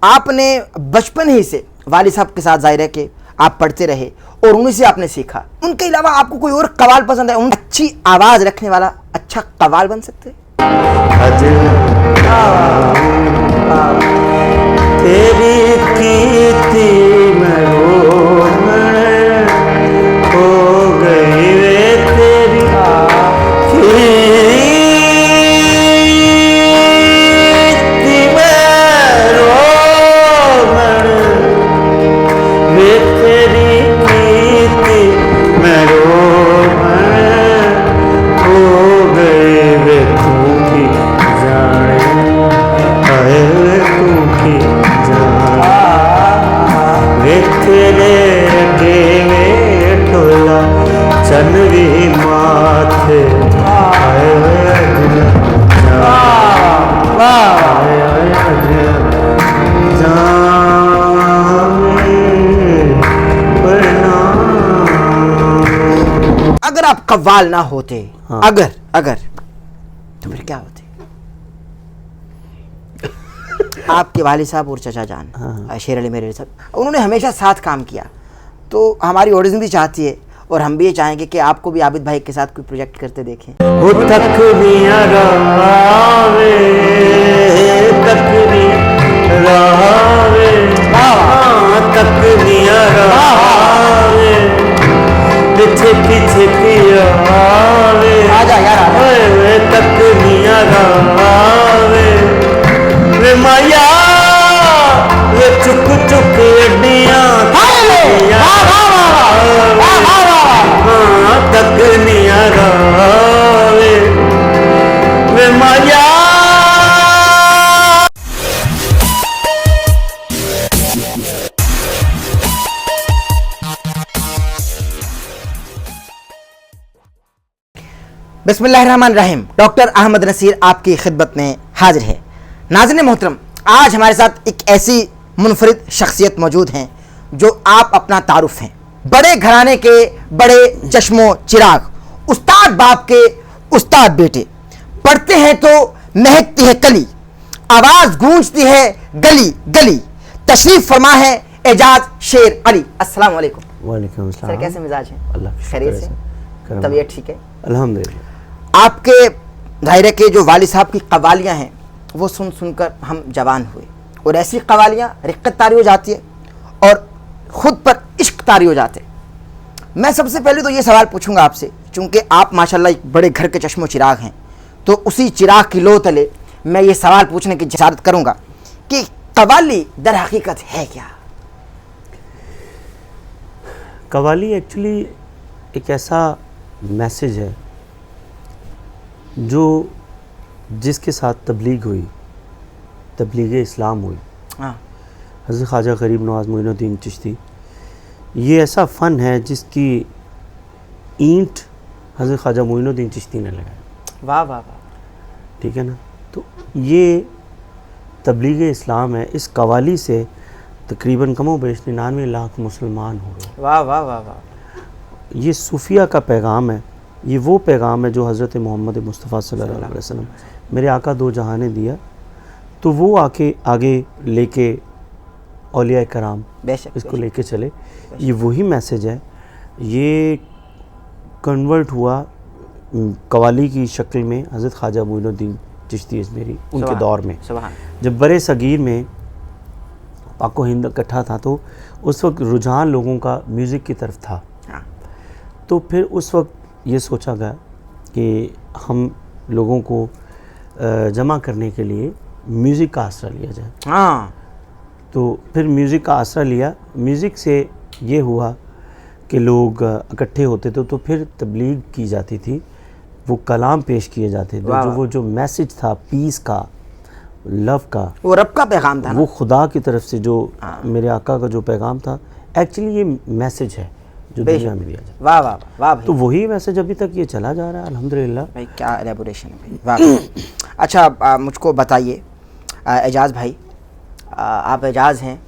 आपने बचपन ही से वालिद साहब के साथ ज़ाहिर है कि आप पढ़ते रहे और उन्हीं से आपने सीखा। उनके अलावा आपको कोई और कवाल पसंद है? उन अच्छी आवाज़ रखने वाला अच्छा कवाल बन सकते हैं? तेरी कीर्ति में हो गई वे तेरी कीर्ति में रोमण वे तेरी कीर्ति में रोमण हो गए वे तू की जाने आए वे तू की जाने वे तेरे के वे टोला चनवी माथे आए वे अजन अगर आप कव्वाल ना होते, हाँ। अगर तो फिर क्या होते? आपके वालिद साहब और चचा जान हाँ। शेर अली मेरे साहब, उन्होंने हमेशा साथ काम किया, तो हमारी ऑडियंस भी चाहती है और हम भी ये चाहेंगे कि आपको भी आबिद भाई के साथ कोई प्रोजेक्ट करते देखें। वो तकनिया रावे तकनिया रावे तकनिया रावे पीछे पीछे पिया आजा यार वे तकनिया रावे वे माया वे चुक चुक अड्डियां तकनिया रावे वे माया। बिस्मिल्लाहिर्रहमानिर्रहीम। डॉक्टर अहमद नसीर आपकी खिदमत में हाजिर है। नाज़रीन मोहतरम, आज हमारे साथ एक ऐसी मुनफरिद शख्सियत मौजूद हैं जो आप अपना तारुफ हैं। बड़े घराने के बड़े चश्मो चिराग, उस्ताद बाप के उस्ताद बेटे, पढ़ते हैं तो महकती है कली, आवाज़ गूंजती है गली गली। तशरीफ फरमा है एजाज शेर अली। अस्सलाम वालेकुम। वालेकुम अस्सलाम। सर कैसे मिजाज हैं? अल्लाह का खैरियत शुक्र है से? सर। तबीयत ठीक है? अल्हम्दुलिल्लाह। आपके ज़ाहिर के जो वालिद साहब की कवालियाँ हैं वो सुन सुनकर हम जवान हुए, और ऐसी कवालियाँ रिक्कत तारी हो जाती है और ख़ुद पर इश्क तारी हो जाते। मैं सबसे पहले तो ये सवाल पूछूंगा आपसे, चूँकि आप माशाल्लाह एक बड़े घर के चश्मो चिराग हैं, तो उसी चिराग की लो तले मैं ये सवाल पूछने की जसारत करूँगा कि कवाली दर हकीकत है क्या? कवाली एक्चुअली एक ऐसा मैसेज है जो जिसके साथ तबलीग हुई, तबलीग इस्लाम हुई, हाँ, हज़रत ख्वाजा गरीब नवाज़ मोइनुद्दीन चिश्ती, ये ऐसा फ़न है जिसकी ईंट हज़रत ख्वाजा मोइनुद्दीन चिश्ती ने लगाया। वाह वाह वाह। ठीक है ना। तो ये तबलीग इस्लाम है। इस कवाली से तकरीबन कमो बेश 99 लाख मुसलमान हो गए। वाह वाह वाह वाह। ये सूफिया का पैगाम है। ये वो पैगाम है जो हज़रत मोहम्मद मुस्तफ़ा सल्लल्लाहु अलैहि वसल्लम मेरे आका दो जहां ने दिया, तो वो आगे लेके औलिया कराम बेशक इसको लेके चले। ये वही मैसेज है। ये कन्वर्ट हुआ कवाली की शक्ल में हज़रत ख्वाजा मोइनुद्दीन चिश्ती अजमेरी उनके दौर में, जब बड़े सगीर में पाको हिंद इकट्ठा था, तो उस वक्त रुझान लोगों का म्यूज़िक की तरफ था। हाँ। तो फिर उस वक्त ये सोचा गया कि हम लोगों को जमा करने के लिए म्यूज़िक का आसरा लिया जाए। हाँ। तो फिर म्यूज़िक का आसरा लिया। म्यूज़िक से ये हुआ कि लोग इकट्ठे होते थे, तो फिर तबलीग की जाती थी, वो कलाम पेश किए जाते थे, जो मैसेज था पीस का, लव का, वो रब का पैगाम था ना? वो खुदा की तरफ से जो मेरे आका का जो पैगाम था, एक्चुअली ये मैसेज है जो दुनिया में दिया जाए। वाह वाह वाह भाई। तो वही मैसेज अभी तक ये चला जा रहा है अल्हम्दुलिल्लाह। भाई क्या एलेबोरेशन है भाई, वाह। अच्छा, मुझको बताइए एजाज भाई, आप एजाज हैं,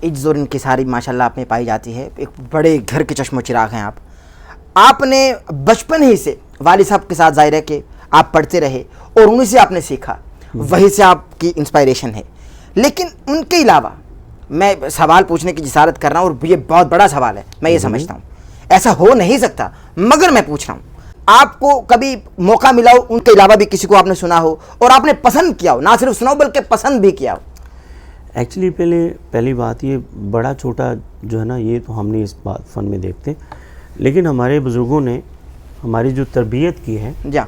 इज्ज़ और इंकिसारी माशाल्लाह आप में पाई जाती है, एक बड़े घर के चश्मो चिराग हैं आप। आपने बचपन ही से वालिद साहब के साथ ज़ाहिर है कि आप पढ़ते रहे और उन्हीं से आपने सीखा, वहीं से आपकी इंस्पायरेशन है। लेकिन उनके अलावा मैं सवाल पूछने की जिसारत कर रहा हूँ, और ये बहुत बड़ा सवाल है, मैं ये समझता हूँ ऐसा हो नहीं सकता, मगर मैं पूछ रहा हूँ, आपको कभी मौका मिला हो उनके अलावा भी किसी को आपने सुना हो और आपने पसंद किया हो, ना सिर्फ सुना हो बल्कि पसंद भी किया हो? एक्चुअली पहली बात, ये बड़ा छोटा जो है ना, ये तो हमने इस बात फ़न में देखते, लेकिन हमारे बुज़ुर्गों ने हमारी जो तरबियत की है, जा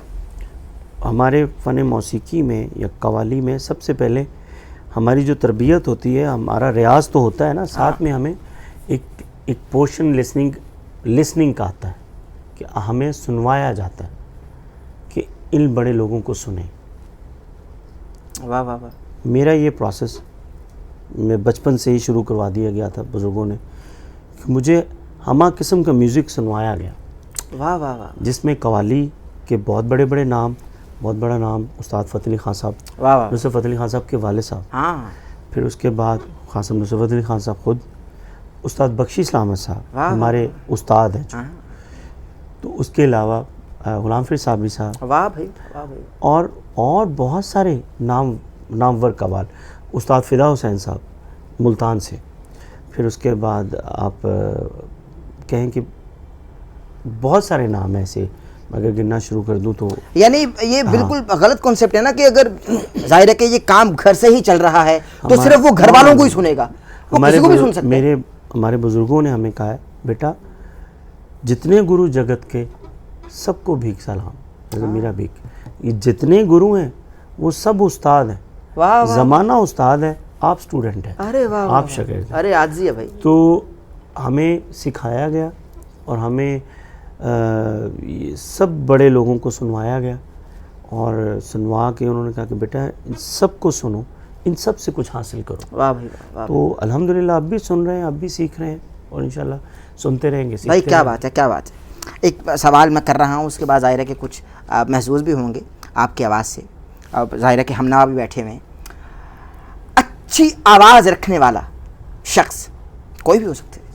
हमारे फ़न मौसीकी में या कव्वाली में सबसे पहले हमारी जो तरबियत होती है, हमारा रियाज तो होता है ना, साथ में हमें एक पोर्शन लिसनिंग का आता है कि हमें सुनवाया जाता है कि इन बड़े लोगों को सुने। वाह वाह वाह। मेरा ये प्रोसेस मैं बचपन से ही शुरू करवा दिया गया था बुज़ुर्गों ने, कि मुझे हमा किस्म का म्यूज़िक सुनवाया गया। वाह वाह वाह। जिसमें कव्वाली के बहुत बड़े नाम, बहुत बड़ा नाम उस्ताद फ़तेह अली ख़ान साहब, वाह वाह, नुसरत फ़तेह अली ख़ान साहब के वालिद साहब, हाँ, फिर उसके बाद क़ासिम नुसरत अली ख़ान साहब ख़ुद, उस्ताद बख्शी इस्लाम अहमद साहब हमारे उस्ताद हैं, तो उसके अलावा ग़ुलाम फ़रीद साबरी साहब, वाह भाई वाह भाई, और बहुत सारे नामवर कव्वाल, उस्ताद फ़िदा हुसैन साहब मुल्तान से, फिर उसके बाद आप कहें कि बहुत सारे नाम ऐसे, अगर गिनना शुरू कर दूं तो। यानी ये बिल्कुल गलत कॉन्सेप्ट है ना कि अगर जाहिर है कि ये काम घर से ही चल रहा है तो सिर्फ वो घर वालों को ही सुनेगा, वो किसी को भी सुन सकते हैं। हमारे बुजुर्गों ने हमें कहा है, बेटा जितने गुरु जगत के सबको भीख सलाम, जैसे मेरा भीख, ये जितने गुरु हैं वो सब उस्ताद हैं। वाह वाह, ज़माना उस्ताद है, आप स्टूडेंट हैं। अरे वाह, आप शागिर्द। अरे आजी है भाई। तो हमें सिखाया गया और हमें ये सब बड़े लोगों को सुनवाया गया, और सुनवा के उन्होंने कहा कि बेटा इन सब को सुनो, इन सब से कुछ हासिल करो। वाह भाई वाह। तो अल्हम्दुलिल्लाह अब भी सुन रहे हैं, अब भी सीख रहे हैं, और इंशाल्लाह सुनते रहेंगे। भाई क्या बात है, क्या बात है। एक सवाल मैं कर रहा हूँ, उसके बाद ज़ाहिर है कि कुछ आप महसूस भी होंगे आपकी आवाज़ से। अब ज़ाहिर है कि हम नवा भी बैठे हुए हैं। अच्छी आवाज़ रखने वाला शख्स कोई भी हो सकते है,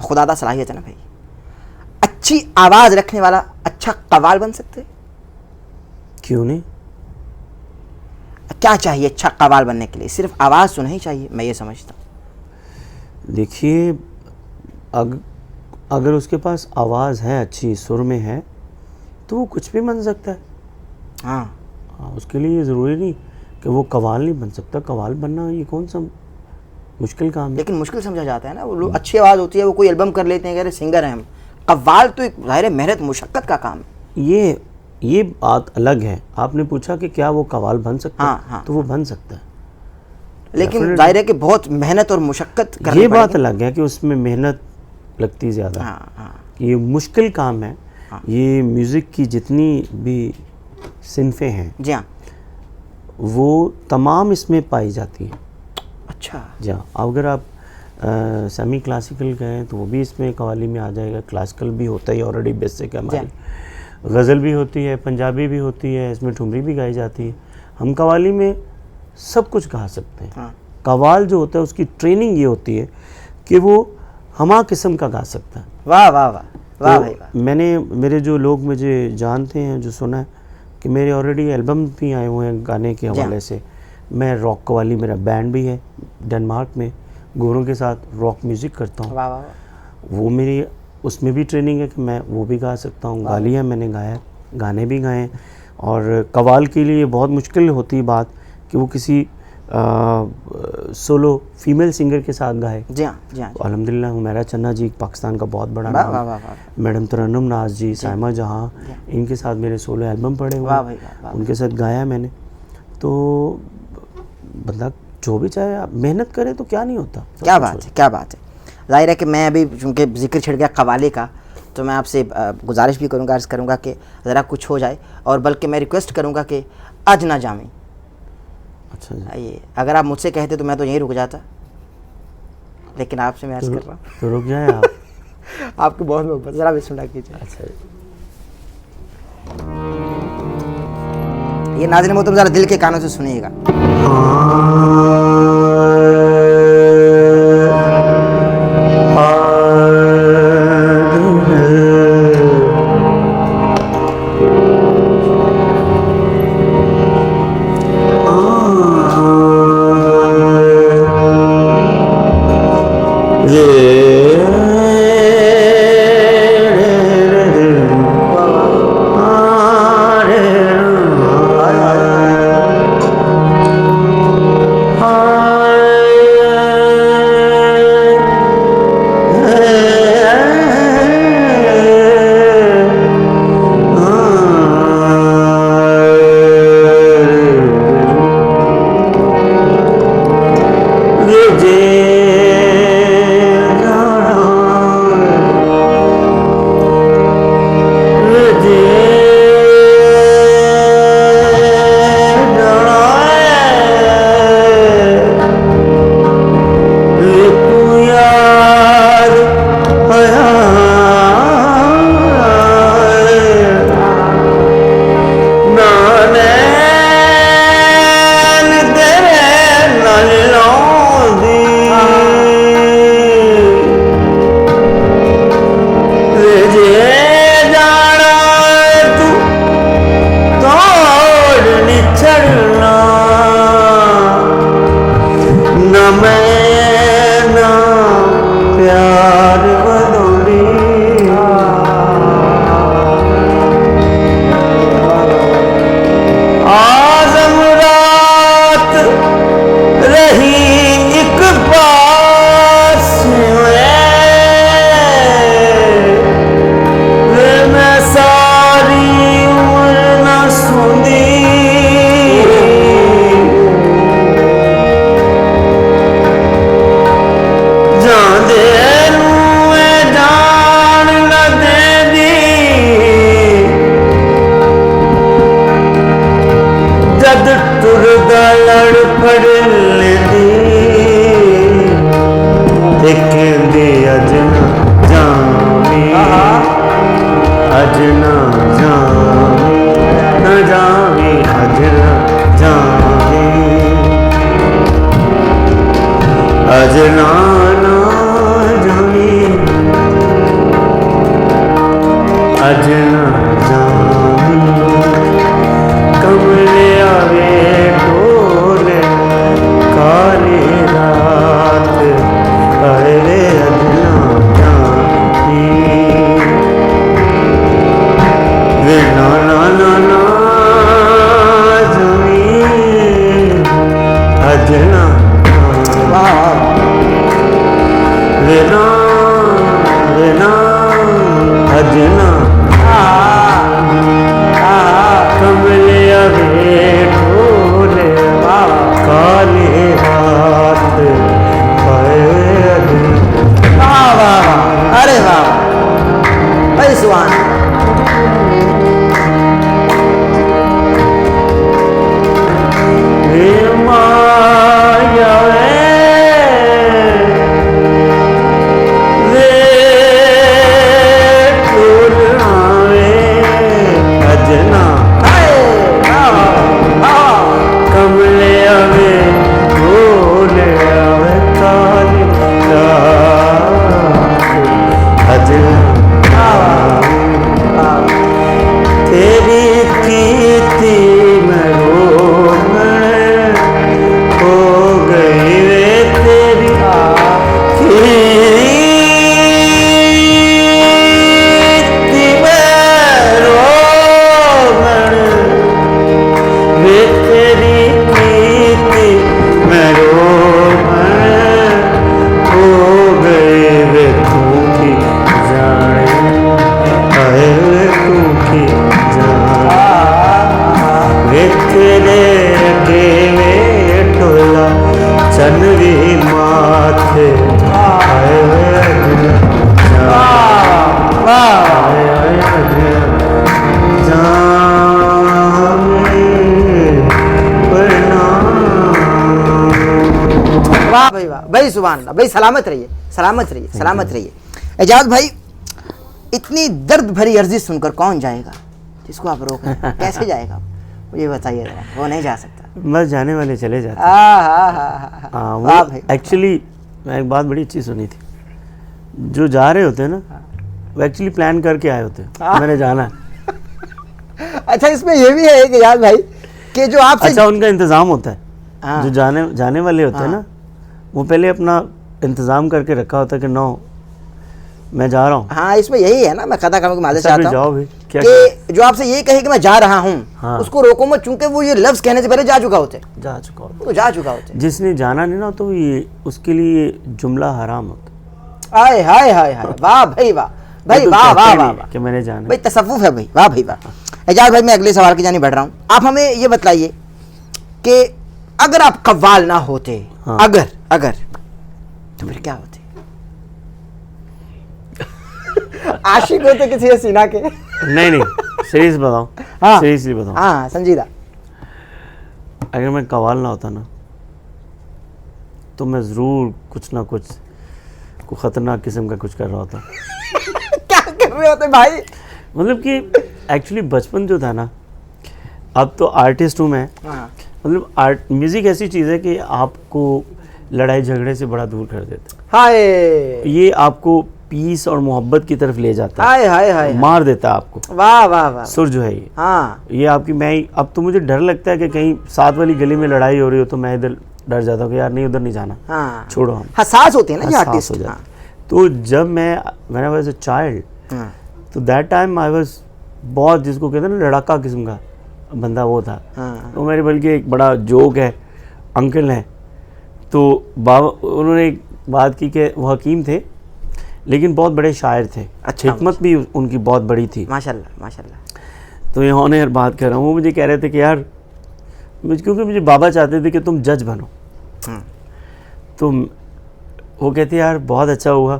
खुदादा सलाहियत है ना भाई, अच्छी आवाज़ रखने वाला अच्छा कव्वाल बन सकते? क्यों नहीं? क्या चाहिए अच्छा कव्वाल बनने के लिए? सिर्फ आवाज़ तो नहीं चाहिए, मैं ये समझता हूँ। देखिए, अगर उसके पास आवाज़ है, अच्छी सुर में है, तो वो कुछ भी बन सकता है। हाँ, उसके लिए ये ज़रूरी नहीं कि वो कव्वाल नहीं बन सकता। कव्वाल बनना ये कौन सा मुश्किल काम है? लेकिन मुश्किल समझा जाता है ना, वो लोग अच्छी आवाज़ होती है, वो कोई एल्बम कर लेते हैं, कह रहे सिंगर हैं हम। कव्वाल तो एक ज़ाहिर मेहनत मुशक्क़त का काम है। ये बात अलग है। आपने पूछा कि क्या वो कव्वाल बन सकता है? हाँ। तो वो बन सकता है, लेकिन ज़ाहिर है कि बहुत मेहनत और मुशक्क़त करनी ये बात अलग है कि उसमें मेहनत लगती ज़्यादा। हाँ। ये मुश्किल काम है। ये म्यूज़िक की जितनी भी सिनफ़ें हैं, जी हाँ, वो तमाम इसमें पाई जाती हैं। अच्छा जी हाँ, अगर आप सेमी क्लासिकल गए तो वो भी इसमें कव्वाली में आ जाएगा। क्लासिकल भी होता है ऑलरेडी, बेसिक है हमारी। गज़ल भी होती है, पंजाबी भी होती है, इसमें ठुमरी भी गाई जाती है। हम कव्वाली में सब कुछ गा सकते हैं। कव्वाल जो होता है उसकी ट्रेनिंग ये होती है कि वो हमा किस्म का गा सकता है। वाह वाह वाह वाह भाई वाह। मेरे जो लोग मुझे जानते हैं, जो सुना है कि मेरे ऑलरेडी एल्बम भी आए हुए हैं गाने के हवाले से। मैं रॉक कव्वाली, मेरा बैंड भी है डेनमार्क में, गोरों के साथ रॉक म्यूज़िक करता हूँ। वाह वाह। वो मेरी उसमें भी ट्रेनिंग है कि मैं वो भी गा सकता हूँ। गालियाँ मैंने गाया, गाने भी गाए। और कव्वाल के लिए बहुत मुश्किल होती है बात कि वो किसी सोलो फीमेल सिंगर के साथ गाए। जी हाँ जी हाँ। तो अल्हम्दुलिल्लाह हुमैरा चन्ना जी पाकिस्तान का बहुत बड़ा नाम, मैडम तरन्नुम नाज जी, साइमा जहाँ, इनके साथ मेरे सोलो एल्बम पड़े हुए, उनके साथ गाया मैंने। तो बंदा जो भी चाहे, आप मेहनत करे तो क्या नहीं होता। क्या बात है, क्या बात है। ज़ाहिर है कि मैं अभी चूँकि जिक्र छिड़ गया कव्वाली का, तो मैं आपसे गुजारिश भी करूँगा, अर्ज़ करूँगा कि ज़रा कुछ हो जाए, और बल्कि मैं रिक्वेस्ट करूँगा कि आज ना जामी। अच्छा जी, ये अगर आप मुझसे कहते तो मैं तो यहीं रुक जाता, लेकिन आपसे मैं अर्ज़ कर रहा हूँ तो रुक जाए आप। आपकी बहुत मोहब्बत, ज़रा भी सुना कीजिए। अच्छा, ये नाज़रीन मोहतरम ज़रा दिल के कानों से सुनिएगा। भाई सुभान अल्लाह भाई, सलामत रहिए, सलामत रहिए, सलामत रहिए। एजाज भाई, इतनी दर्द भरी अर्जी सुनकर कौन जाएगा जिसको आप रोक रहे हैं? कैसे जाएगा मुझे बताइए जरा। वो नहीं जा सकता, बस जाने वाले चले जाते। एक्चुअली मैं एक बात बड़ी अच्छी सुनी थी, जो जा रहे होते हैं ना वो एक्चुअली प्लान करके आए होते हैं मैंने जाना है। अच्छा, इसमें ये भी है कि यार भाई कि जो आपसे अच्छा उनका इंतजाम होता है, जो जाने वाले होते हैं ना वो पहले अपना इंतज़ाम करके रखा होता कि नो मैं जा रहा हूँ। हाँ, इसमें यही है ना, मैं खता करने की माजरत चाहता हूँ जाओ भी क्या कि जो आपसे ये कहे कि मैं जा रहा हूँ, हाँ। उसको रोको मत, चूंकि वो ये लफ्ज़ कहने से पहले जा चुका होते। तो जा चुका होते। जिसने जाना नहीं ना, तो ये उसके लिए जुमला हराम होता। हाय हाय हाय हाय, वाह भाई वाह, भाई वाह वाह वाह कि मैंने जाना भाई, तसव्वुफ है भाई, वाह भाई वाह। एजाज भाई, मैं अगले सवाल की जानिब बढ़ रहा हूँ। आप हमें ये बताइए कि अगर आप कव्वाल ना होते, हाँ। अगर तो फिर क्या होते? आशिक होते किसी हसीना के? नहीं सीरियस बताओ। हाँ, सीरियसली बताओ। हाँ, संजीदा। अगर मैं कव्वाल ना होता ना, तो मैं ज़रूर कुछ ना कुछ ख़तरनाक किस्म का कुछ कर रहा होता। क्या कर रहे होते भाई? मतलब कि एक्चुअली बचपन जो था ना, अब तो आर्टिस्ट हूँ मैं। हाँ। मतलब म्यूज़िक ऐसी चीज़ है कि आपको लड़ाई झगड़े से बड़ा दूर कर देता। हाय, ये आपको पीस और मोहब्बत की तरफ ले जाता है। हाय हाय हाय, मार देता है आपको। वाह वाह वाह। सुर जो है ये, हाँ, ये आपकी, मैं अब तो मुझे डर लगता है कि कहीं साथ वाली गली में लड़ाई हो रही हो तो मैं इधर डर जाता हूँ कि यार नहीं, उधर नहीं जाना, हाँ, छोड़ो, हम हसास होते हैं ना ये हसास आर्टिस्ट। हो जाते। हाँ, तो जब मैं when I was a child, हाँ, तो दैट टाइम आई वाज बहुत, जिसको कहते हैं ना लड़ाका किस्म का बंदा वो था। हाँ। तो मेरे बल्कि एक बड़ा जोक है, अंकल हैं, तो बाबा उन्होंने एक बात की कि वो हकीम थे लेकिन बहुत बड़े शायर थे। अच्छा, हिकमत भी उनकी बहुत बड़ी थी। माशाल्लाह माशाल्लाह। तो ये ऑन एयर बात कर रहा हूँ, वो मुझे कह रहे थे कि यार क्योंकि मुझे बाबा चाहते थे कि तुम जज बनो। तो वो कहते यार बहुत अच्छा हुआ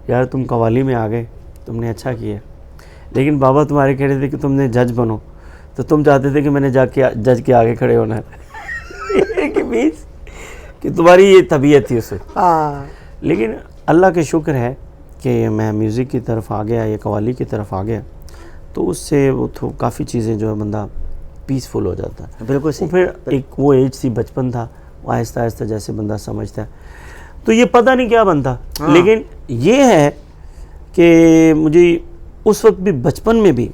यार, तुम कव्वाली में आ गए, तुमने अच्छा किया, लेकिन बाबा तुम्हारे कह रहे थे कि तुमने जज बनो, तो तुम चाहते थे कि मैंने जाके जज के आगे खड़े होना है। कि तुम्हारी ये तबीयत थी उससे। लेकिन अल्लाह के शुक्र है कि मैं म्यूज़िक की तरफ आ गया या कव्वाली की तरफ आ गया, तो उससे वो तो काफ़ी चीज़ें जो है बंदा पीसफुल हो जाता है। बिल्कुल सही। फिर एक वो एज थी, बचपन था, वो आहिस्ता आहिस्ता जैसे बंदा समझता है, तो ये पता नहीं क्या बनता। लेकिन ये है कि मुझे उस वक्त भी, बचपन में भी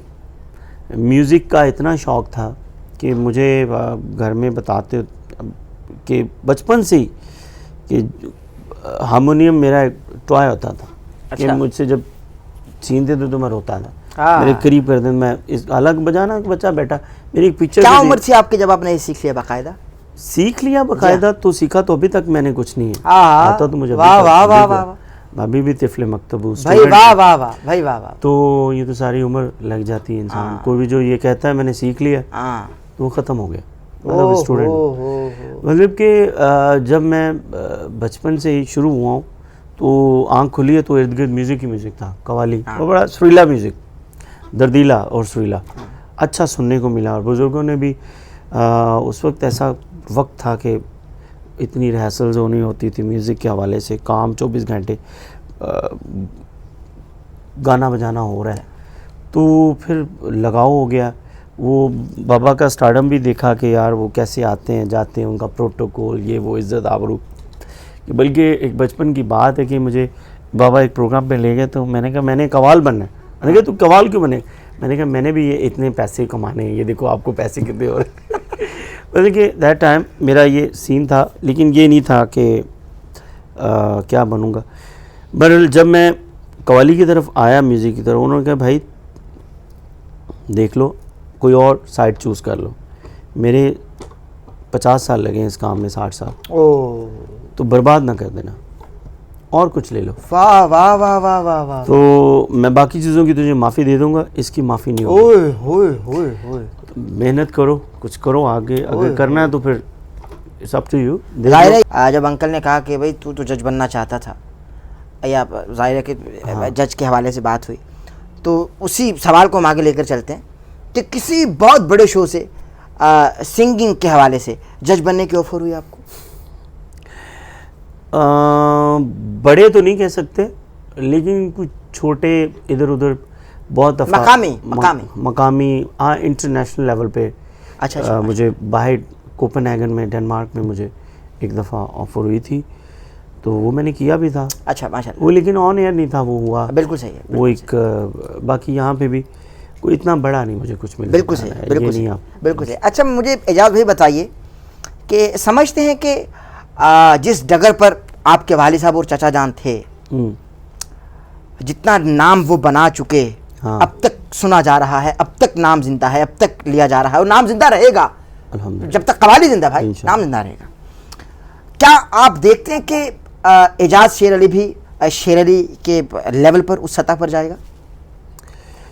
म्यूज़िक का इतना शौक़ था कि मुझे घर में बताते कि बचपन से ही कि हारमोनियम मेरा एक टॉय होता था। अच्छा। कि मुझसे जब छीनते थे तो मैं रोता था। मेरे करीब कर दें, मैं इस अलग बजाना, बच्चा बैठा, मेरी एक पिक्चर। क्या उम्र थी आपके जब आपने सीख लिया बाकायदा? सीख लिया बाकायदा तो सीखा तो अभी तक मैंने कुछ नहीं है, आता तो मुझे। वाह वाह वाह वाह, अभी भी तिफले मकतबूस भाई, वाह वाह वाह भाई, वाह वाह। तो ये तो सारी उम्र लग जाती है इंसान। कोई भी जो ये कहता है मैंने सीख लिया, तो वो ख़त्म हो गया। मतलब स्टूडेंट, मतलब कि जब मैं बचपन से ही शुरू हुआ हूँ, तो आँख खुली है तो इर्द गिर्द म्यूज़िक ही म्यूज़िक था, कव्वाली, और बड़ा सुरीला म्यूज़िक, दर्दीला और सुरीला, अच्छा सुनने को मिला। और बुज़ुर्गों ने भी उस वक्त ऐसा वक्त था कि इतनी रिहर्सल्स होनी होती थी म्यूज़िक के हवाले से, काम 24 घंटे गाना बजाना हो रहा है, तो फिर लगाव हो गया। वो बाबा का स्टारडम भी देखा कि यार वो कैसे आते हैं जाते हैं, उनका प्रोटोकॉल, ये वो, इज़्ज़त आबरू। बल्कि एक बचपन की बात है कि मुझे बाबा एक प्रोग्राम पे ले गए, तो मैंने कहा मैंने कव्वाल बनना है। मैंने कहा तू कव्वाल क्यों बने? मैंने कहा मैंने भी ये इतने पैसे कमाने हैं, ये देखो आपको पैसे कितने हो रहे हैं। मतलब कि दैट टाइम मेरा ये सीन था, लेकिन ये नहीं था कि क्या बनूँगा। बहरहाल जब मैं कव्वाली की तरफ आया, म्यूज़िक की तरफ, उन्होंने कहा भाई देख लो, कोई और साइड चूज़ कर लो। मेरे 50 साल लगे इस काम में, 60 साल, तो बर्बाद ना कर देना, और कुछ ले लो। वाह वाह वाह वाह वाह वाह। तो मैं बाकी चीज़ों की तुझे माफ़ी दे दूंगा, इसकी माफ़ी नहीं होगी। ओए होए होए होए। मेहनत करो, कुछ करो आगे, अगर करना है तो फिर सब टू यू। जब अंकल ने कहा कि भाई तू तो जज बनना चाहता था, या ज़ाहिर है कि जज के हवाले से बात हुई, तो उसी सवाल को हम आगे लेकर चलते हैं कि किसी बहुत बड़े शो से सिंगिंग के हवाले से जज बनने की ऑफर हुई आपको? बड़े तो नहीं कह सकते, लेकिन कुछ छोटे इधर उधर बहुत दफ़ा मकामी हाँ इंटरनेशनल लेवल पे। अच्छा, मुझे बाहर कोपेनहेगन में, डेनमार्क में मुझे एक दफ़ा ऑफर हुई थी, तो वो मैंने किया भी था। अच्छा, माशाल्लाह। वो लेकिन ऑन एयर नहीं था, वो हुआ। बिल्कुल सही है। वो एक बाकी यहाँ पे भी कोई इतना बड़ा नहीं मुझे कुछ मिला। बिल्कुल सही, बिल्कुल सही, बिल्कुल सही। अच्छा, मुझे एजाज भाई बताइए कि समझते हैं कि जिस डगर पर आपके वालिद साहब और चचा जान थे, जितना नाम वो बना चुके, हाँ। अब तक सुना जा रहा है, अब तक नाम जिंदा है, अब तक लिया जा रहा है और नाम जिंदा रहेगा अल्हम्दुलिल्लाह। जब तक कवाली जिंदा है भाई, नाम जिंदा रहेगा। क्या आप देखते हैं कि एजाज शेर अली भी शेर अली के लेवल पर, उस सतह पर जाएगा?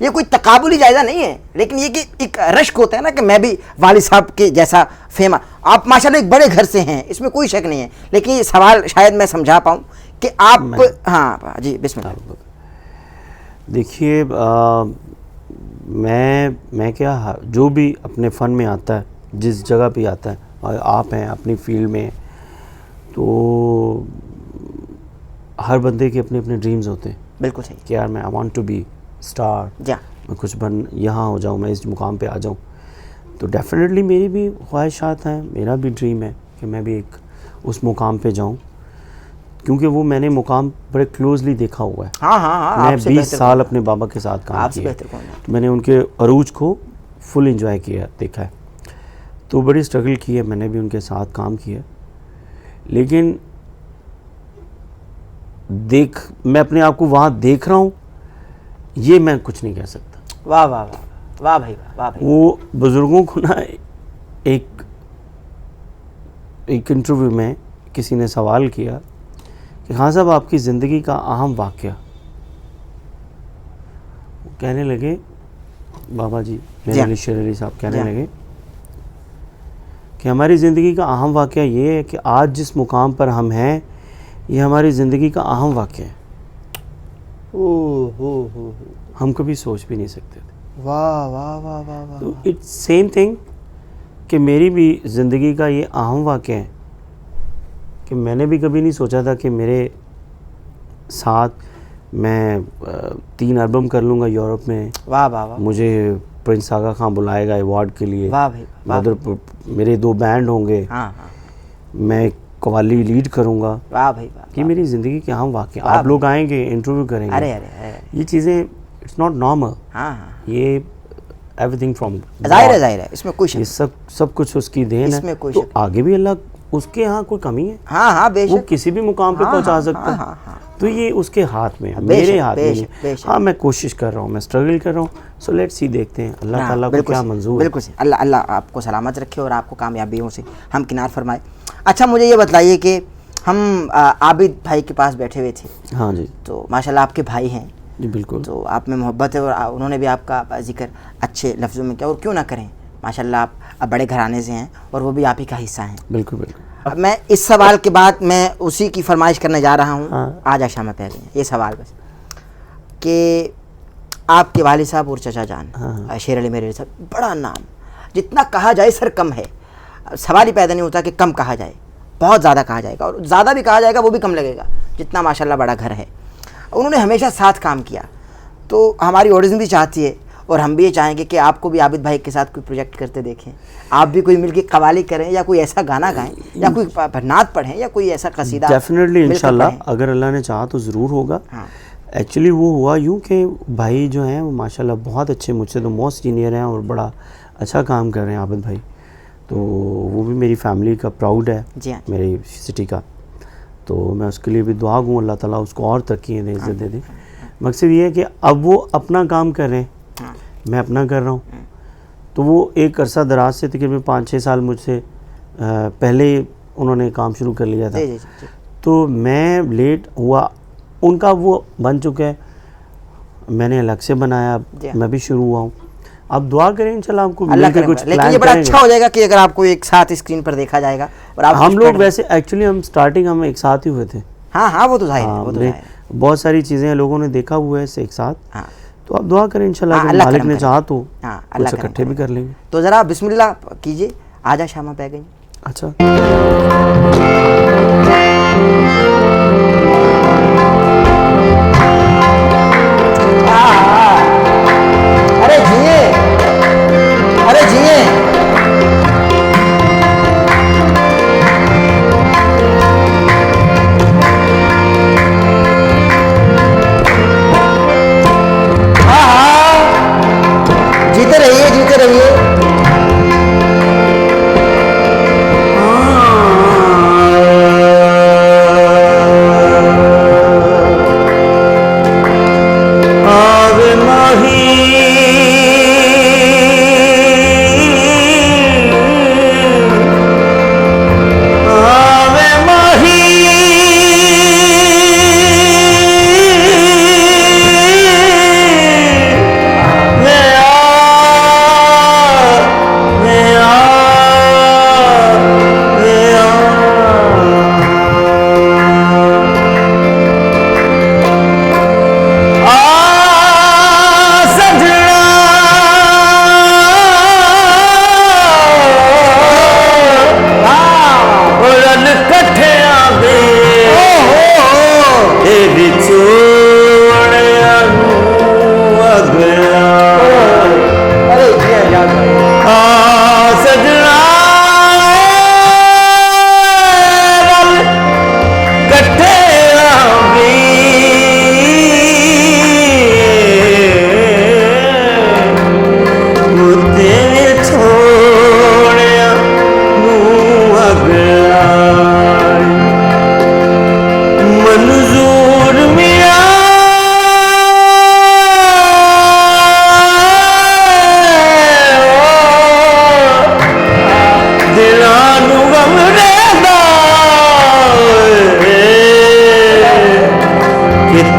ये कोई तकाबुली जायजा नहीं है, लेकिन ये कि एक रश्क होता है ना कि मैं भी वालिद साहब के जैसा फेमस। आप माशाल्लाह एक बड़े घर से हैं, इसमें कोई शक नहीं है, लेकिन ये सवाल शायद मैं समझा पाऊँ कि आप, हाँ जी बिस्मिल्लाह। देखिए मैं क्या, जो भी अपने फ़न में आता है, जिस जगह पे आता है, और आप हैं अपनी फील्ड में, तो हर बंदे के अपने अपने ड्रीम्स होते हैं। बिल्कुल सही कि यार मैं I want to be star, मैं कुछ बन यहाँ हो जाऊँ, मैं इस मुकाम पे आ जाऊँ। तो डेफिनेटली मेरी भी ख्वाहिशात हैं, मेरा भी ड्रीम है कि मैं भी एक उस मुकाम पे जाऊँ, क्योंकि वो मैंने मुकाम बड़े क्लोजली देखा हुआ है। हाँ, मैं 20 साल अपने बाबा के साथ काम किया, तो मैंने उनके अरूज को फुल एंजॉय किया, देखा है। तो बड़ी स्ट्रगल की है, मैंने भी उनके साथ काम किया, लेकिन मैं अपने आप को वहाँ देख रहा हूँ, ये मैं कुछ नहीं कह सकता। वाह वाह वाह वाह भाई, वाह भाई। वो बुज़ुर्गों को ना एक इंटरव्यू में किसी ने सवाल किया कि खान साहब आपकी ज़िंदगी का अहम वाक़या, कहने लगे बाबा जी, मेरे अली शेर अली साहब कहने लगे कि हमारी ज़िंदगी का अहम वाक़या ये है कि आज जिस मुकाम पर हम हैं, ये हमारी ज़िंदगी का अहम वाक़या है। हो हम कभी सोच भी नहीं सकते थे। वाह वाह वाह वाह वाह। तो इट्स सेम थिंग कि मेरी भी ज़िंदगी का ये अहम वाक़या है कि मैंने भी कभी नहीं सोचा था कि मेरे साथ मैं 3 एल्बम कर लूँगा यूरोप में। वाह वाह वाह। मुझे प्रिंस आगा खां बुलाएगा अवार्ड के लिए। वाह भाई वाह। उधर मेरे 2 बैंड होंगे। हाँ, मैं कवाली लीड करूँगा। वाह भाई वाह। ये मेरी ज़िंदगी के अहम वाक़या। आप लोग आएंगे, इंटरव्यू करेंगे। अरे ये चीज़ें इट्स नॉट नॉर्मल। हाँ, ये एवरीथिंग फ्रॉम जाहिर है, इसमें कोई ये सब कुछ उसकी देन है। इसमें कोई तो आगे भी अल्लाह, उसके यहाँ कोई कमी है? हाँ बेशक, वो किसी भी मुकाम पे पहुँचा सकता है। तो ये उसके हाथ में है, मेरे हाथ में नहीं। हाँ, मैं कोशिश कर रहा हूँ, मैं स्ट्रगल कर रहा हूँ। सो लेट्स सी, देखते हैं अल्लाह ताला को क्या मंजूर है। बिल्कुल सही। अल्लाह आपको सलामत रखे और आपको कामयाबियों से हम किनार फरमाए। अच्छा, मुझे ये बताइए कि हम आबिद भाई के पास बैठे हुए थे। हाँ जी। तो माशाल्लाह आपके भाई हैं जी, बिल्कुल। तो आप में मोहब्बत है और उन्होंने भी आपका जिक्र अच्छे लफ्ज़ों में किया, और क्यों ना करें, माशाल्लाह आप बड़े घराने से हैं और वो भी आप ही का हिस्सा हैं। बिल्कुल बिल्कुल। अब मैं इस सवाल के बाद मैं उसी की फरमाइश करने जा रहा हूँ। हाँ। आज आशा पह गई ये सवाल बस कि आपके वालिद साहब और चचा जान शेर अली मेरे साहब, बड़ा नाम, जितना कहा जाए सर कम है। सवाल ही पैदा नहीं होता कि कम कहा जाए, बहुत ज़्यादा कहा जाएगा, और ज़्यादा भी कहा जाएगा वो भी कम लगेगा, जितना माशाल्लाह बड़ा घर है। उन्होंने हमेशा साथ काम किया। तो हमारी ऑडियंस भी चाहती है और हम भी ये चाहेंगे कि आपको भी आबिद भाई के साथ कोई प्रोजेक्ट करते देखें, आप भी कोई मिलके कवाली करें या कोई ऐसा गाना गाएं या कोई नात पढ़ें या कोई ऐसा कसीदा। डेफिनेटली इंशाल्लाह, अगर अल्लाह ने चाहा तो ज़रूर होगा। एक्चुअली वो हुआ यूँ कि भाई जो हैं वो माशाल्लाह बहुत अच्छे, मुझसे तो मोस्ट सीनियर हैं और बड़ा अच्छा काम कर रहे हैं आबिद भाई। तो वो भी मेरी फैमिली का प्राउड है, मेरी सिटी का। तो मैं उसके लिए भी दुआ हूँ, अल्लाह ताला उसको और तरक्की दे, इज़्ज़त दे दे। मकसद ये है कि अब वो अपना काम कर रहे हैं, मैं अपना कर रहा हूँ। तो वो एक अरसा दराज से, तकरीबन 5-6 साल मुझसे पहले उन्होंने काम शुरू कर लिया था। तो मैं लेट हुआ, उनका वो बन चुका है, मैंने अलग से बनाया, मैं भी शुरू हुआ हूँ। अब दुआ करें इंशाल्लाह आपको मिलकर कुछ प्लान। लेकिन ये बड़ा अच्छा हो जाएगा कि अगर आपको एक साथ स्क्रीन पर देखा जाएगा। और आप हम लोग वैसे एक्चुअली हम स्टार्टिंग हम एक साथ ही हुए थे। हाँ, वो तो जाहिर है, वो तो जाहिर है। बहुत सारी चीज़ें लोगों ने देखा हुआ है एक साथ। तो आप दुआ करें इंशाल्लाह, अगर मालिक ने चाहा तो कुछ इकट्ठे भी कर लेंगे। तो ज़रा बिस्मिल्लाह कीजिए, आजा शामा पै गई। अच्छा, अरे जिए, अरे जिए। जीते रहिए, जीते रहिए।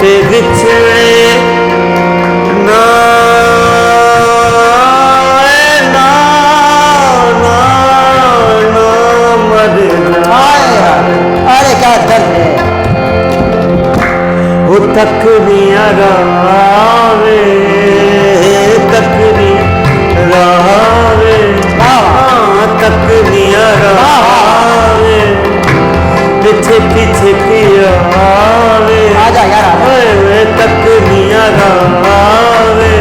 ते विछड़े ना ना ना ना मरना। अरे क्या दर्द है। वो तक नहीं रावे, तक नहीं रावे, तक नहीं रावे, छेती छेती आवे, आजा यार वे तक नहीं रावे,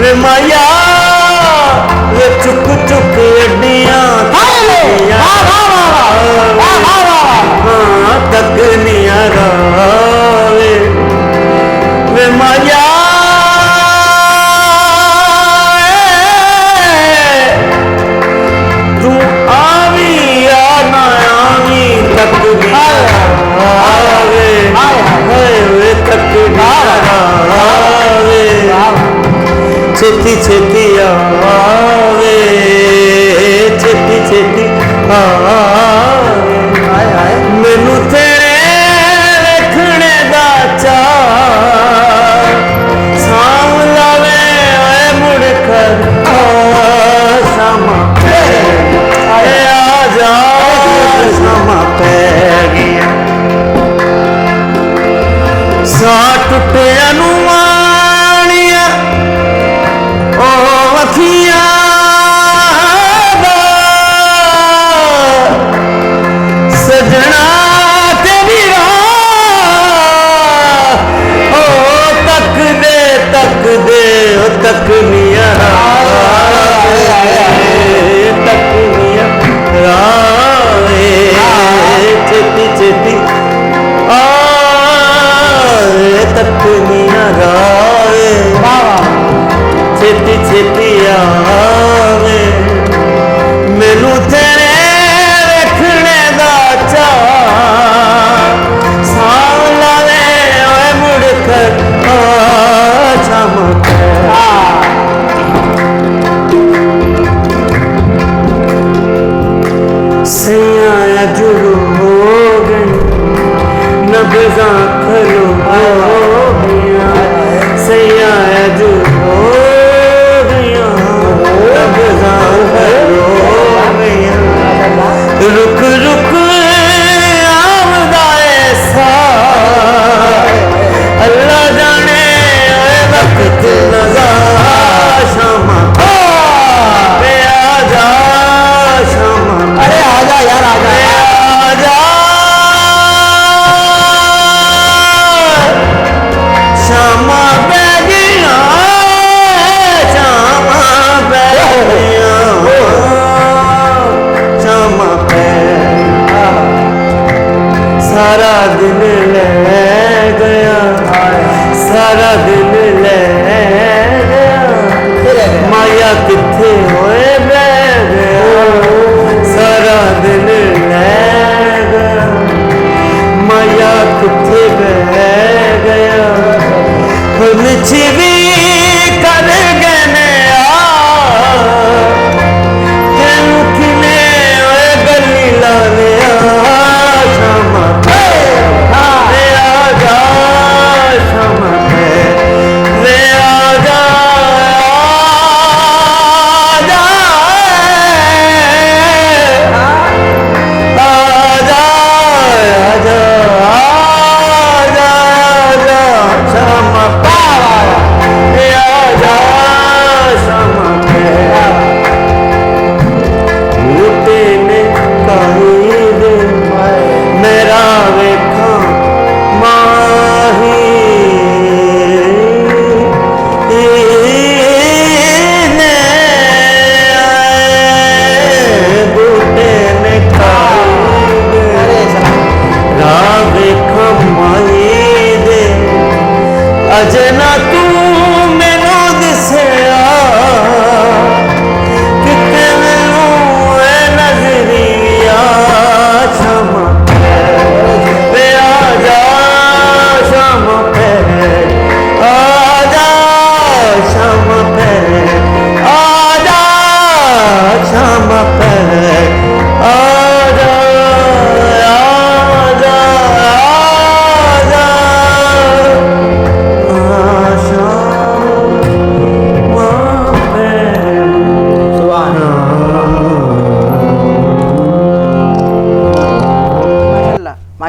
वे माया वे चुक चुक अड्डियां तक नहीं रावे, वे माया तू आवी या ना आवी तक नहीं रावे, वे तक नहीं रावे, छेती छेती आवे, छेती छेती आवे, मैनू तेरे वेखणे दा चाऽ, साम लावे ओए मुड़ कर शामा पै आजा, शामा पै गया, सा टुटे अनुमानिया ओ अखियां दा सजना तेरी राह, ओ तक दे ओ तक निया तक निया रावे, छेती छेती आवे, तक निया रावे, छेती छेती आवे, मैनू तेरे वेखणे दा चाऽ, सां लावे ओए मुड़ कर चमक, सैया जुड़ो हो गई नब्ज़ां खलो हो गया, सैया जुड़ो हो गया नब्ज़ां खलो हो गया, रुक रुक आमदा ऐसा अल्लाह जाने वक्त लगा, शामा पे आजा, शामा अरे आजा यार आजा, आजा, शामा पे गया, शामा पे गया, शामा पे सारा दिन ले गया, सारा दिन ले गया, माया किथे होए बह गया, सारा दिन ले गया, माया किथे बह गया, मिछवी कर गने तेनू किने ओए गली ला लिया, शामा वे आजा, शामा वे आजा, आजा आजा आजा आजा, शामा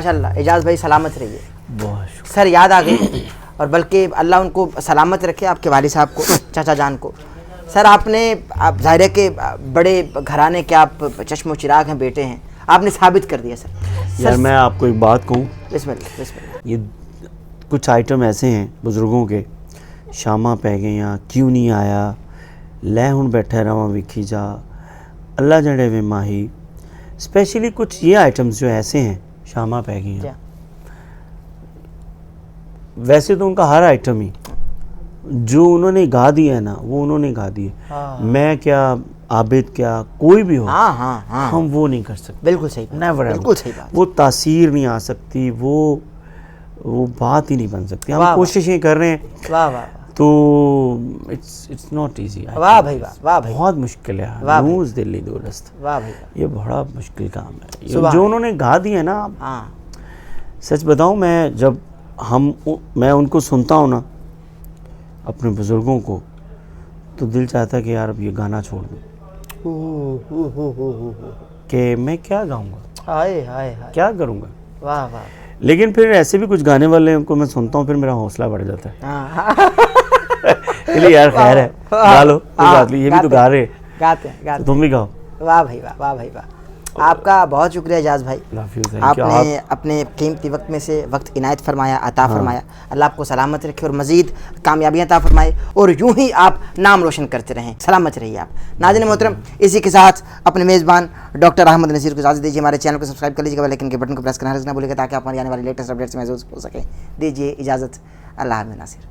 माशाल्लाह एजाज भाई सलामत रहिए। बहुत शुक्रिया। सर याद आ गई, और बल्कि अल्लाह उनको सलामत रखे, आपके वालिद साहब को, चाचा जान को। सर आपने, आप ज़ाहिर है कि बड़े घराने के आप चश्मो चिराग हैं, बेटे हैं, आपने साबित कर दिया सर। यार मैं आपको एक बात कहूँ, बिस्मिल्लाह बिस्मिल्लाह। ये कुछ आइटम ऐसे हैं बुज़ुर्गों के, शामा पै गए या क्यों नहीं आया, लै हुण बैठा रवा विखी जा, अल्लाह जड़े वे माही, स्पेशली कुछ ये आइटम्स जो ऐसे हैं, शामा पै गई हैं। वैसे तो उनका हर आइटम ही जो उन्होंने गा दिया है ना, वो उन्होंने गा दिया। मैं क्या, आबिद क्या, कोई भी हो, हम वो नहीं कर सकते। बिल्कुल सही, नेवर, बिल्कुल सही बात। वो तासीर नहीं आ सकती, वो बात ही नहीं बन सकती। हम कोशिशें कर रहे हैं, वाह वाह, तो इट्स नॉट इजी। वाह भाई वाह, वाह भाई, बहुत मुश्किल है। नूज दिल्ली दोस्त, वाह भाई, ये बड़ा मुश्किल काम है। जो उन्होंने गा दिया है ना, सच बताऊं, मैं उनको सुनता हूँ ना, अपने बुज़ुर्गों को, तो दिल चाहता है कि यार अब ये गाना छोड़ दूँ, कि मैं क्या गाऊंगा, हाय हाय हाय, क्या करूँगा। वाह वाह। लेकिन फिर ऐसे भी कुछ गाने वाले उनको मैं सुनता हूँ, फिर मेरा हौसला बढ़ जाता है। चलिए यार, खैर है, गा लो, कोई बात नहीं, ये भी तो गा रहे, गाते हैं, तो तुम भी गाओ। वाह भाई वाह, वाह भाई वाह। आपका बहुत शुक्रिया एजाज भाई, आपने अपने कीमती वक्त में से वक्त इनायत फरमाया, अता फरमाया। अल्लाह आपको सलामत रखे और मज़ीद कामयाबियाँ अता फरमाए, और यूं ही आप नाम रोशन करते रहें, सलामत रहिए आप। नाज़रीन मोहतरम, इसी के साथ अपने मेज़बान डॉक्टर अहमद नसीर को इजाज़त दीजिए। हमारे चैनल को सब्सक्राइब कर लीजिएगा, लेकिन के बटन को प्रेस करना ना भूलिएगा, ताकि आप हमारी आने वाली लेटेस्ट अपडेट्स महसूस हो सकें। दीजिए इजाज़त, अल्लाह हाफ़िज़ नासिर।